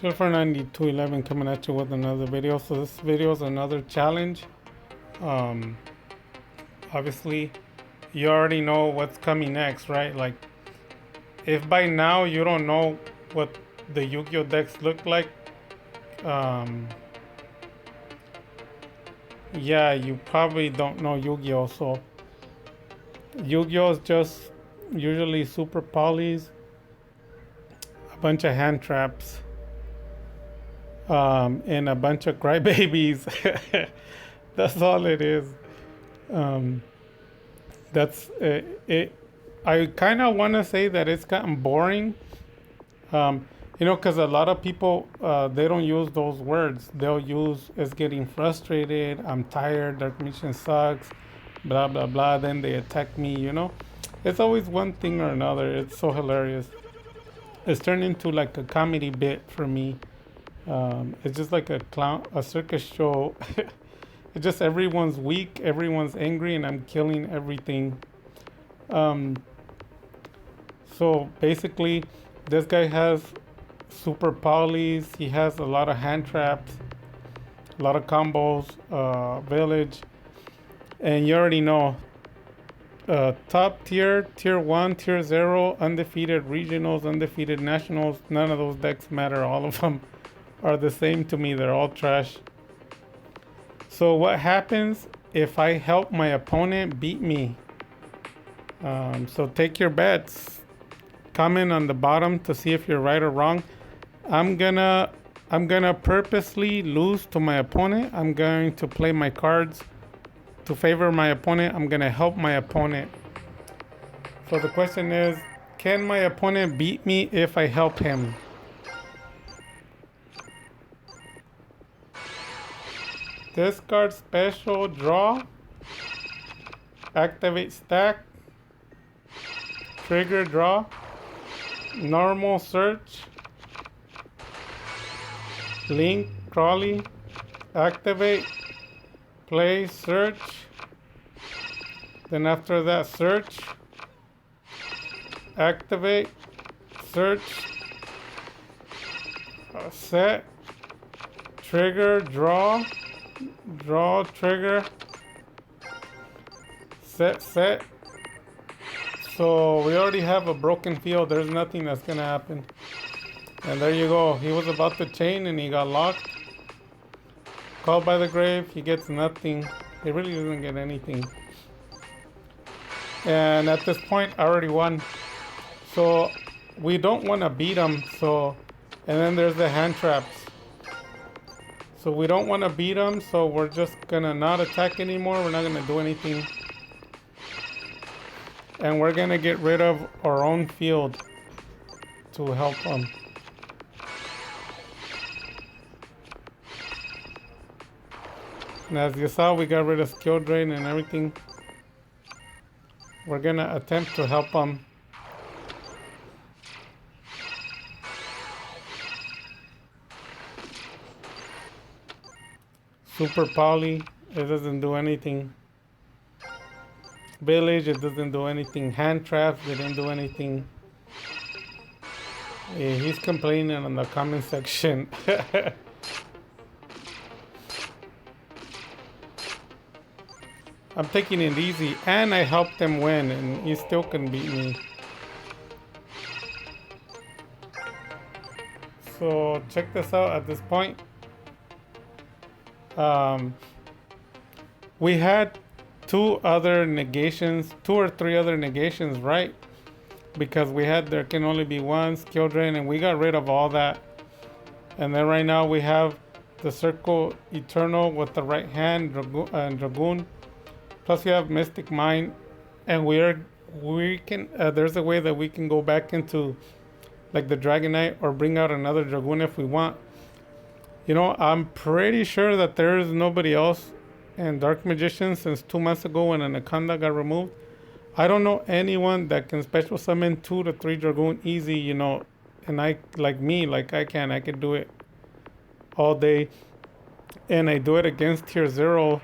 Silver 9211 coming at you with another video. So this video is another challenge. Um, Obviously, you already know what's coming next, right? Like, if by now you don't know what the Yu-Gi-Oh decks look like, um, yeah, you probably don't know Yu-Gi-Oh. So Yu-Gi-Oh is just usually super polys, a bunch of hand traps, and a bunch of crybabies. That's all it is. Um, that's it. I kind of want to say that it's gotten boring. Um, because a lot of people they don't use those words. They'll use "it's getting frustrated," "I'm tired," "Dark Mission sucks," blah blah blah. Then they attack me. It's always one thing or another. It's so hilarious. It's turned into like a comedy bit for me. It's just like a circus show. It's just everyone's weak, everyone's angry, and I'm killing everything. Um, so basically, this guy has super polys. He has a lot of hand traps, a lot of combos, village, and you already know. Top tier, tier 1, tier 0, undefeated regionals, undefeated nationals. None of those decks matter. All of them are the same to me. They're all trash. So what happens if I help my opponent beat me? So take your bets. Comment on the bottom to see if you're right or wrong. I'm gonna purposely lose to my opponent. I'm going to play my cards to favor my opponent. I'm gonna help my opponent. So the question is, can my opponent beat me if I help him? Discard special, draw, activate stack, trigger draw, normal search, link Crawly, activate, play search, then after that search, activate, search, set, trigger, draw, trigger, set. So we already have a broken field. There's nothing that's gonna happen. And there you go. He was about to chain and he got locked. Called by the grave. He gets nothing. He really doesn't get anything. And at this point, I already won. So we don't want to beat him. And then there's the hand traps. So we don't want to beat him. So we're just gonna not attack anymore. We're not gonna do anything. And we're gonna get rid of our own field to help him. And as you saw, we got rid of skill drain and everything. We're gonna attempt to help him. Super poly, it doesn't do anything. Village, it doesn't do anything. Hand traps, they didn't do anything. Yeah, he's complaining on the comment section. I'm taking it easy, and I helped him win, and he still can beat me. So check this out. At this point, we had two or three other negations, right? Because we had there can only be one skill drain, and we got rid of all that. And then right now we have the Circle Eternal with the right hand Dragoon. Plus we have Mystic Mind, and we can there's a way that we can go back into like the Dragonite or bring out another Dragoon if we want. I'm pretty sure that there is nobody else in Dark Magician since 2 months ago when Anaconda got removed. I don't know anyone that can special summon 2 to 3 Dragoon easy, and I can do it all day. And I do it against tier 0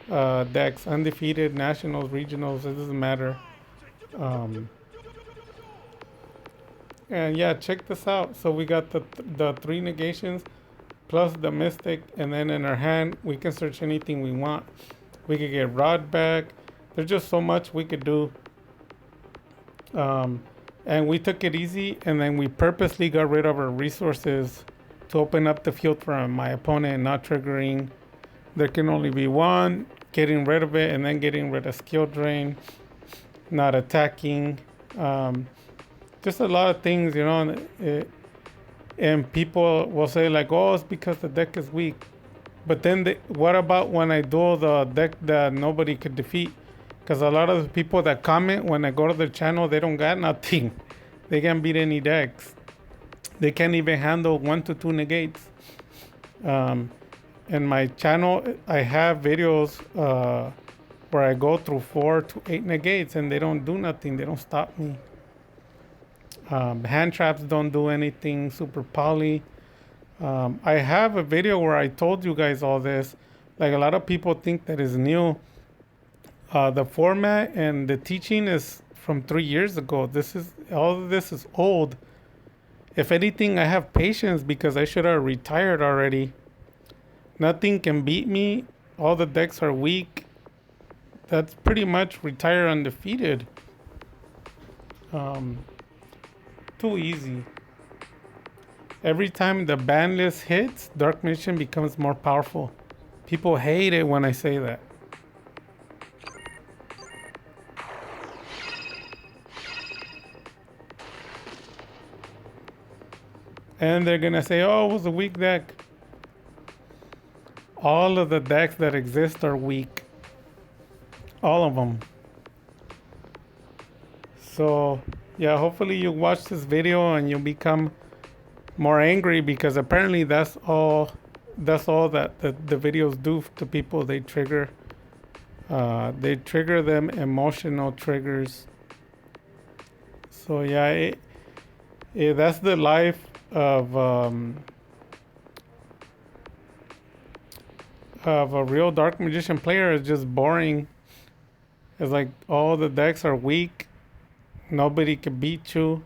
decks, undefeated, nationals, regionals, it doesn't matter. And yeah, check this out. So we got the three negations plus the mystic, and then in our hand we can search anything we want. We could get Rod back. There's just so much we could do. Um, and we took it easy, and then we purposely got rid of our resources to open up the field for my opponent, not triggering. There can only be one, getting rid of it, and then getting rid of skill drain, not attacking. Um, just a lot of things, you know. And people will say like, "Oh, it's because the deck is weak." But then, what about when I do the deck that nobody could defeat? Because a lot of the people that comment when I go to their channel, they don't got nothing. They can't beat any decks. They can't even handle 1 to 2 negates. Um, in my channel, I have videos where I go through 4 to 8 negates and they don't do nothing. They don't stop me. Hand traps don't do anything. Super poly. I have a video where I told you guys all this. Like a lot of people think that is new. The format and the teaching is from 3 years ago. This is all of this is old. If anything, I have patience because I should have retired already. Nothing can beat me. All the decks are weak. That's pretty much retire undefeated. Um, Too easy. Every time the ban list hits, Dark Magician becomes more powerful. People hate it when I say that. And they're gonna say, oh, it was a weak deck. All of the decks that exist are weak. All of them. So, yeah, hopefully you watch this video and you'll become more angry because apparently that's all that the videos do to people. They trigger them emotional triggers. So yeah, that's the life of a real Dark Magician player. Is just boring. It's like all the decks are weak. Nobody can beat you.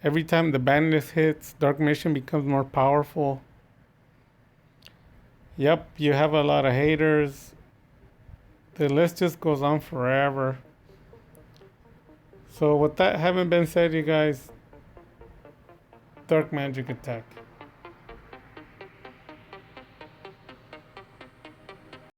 Every time the ban list hits, Dark Magician becomes more powerful. Yep, you have a lot of haters. The list just goes on forever. So with that having been said, you guys, Dark Magic attack.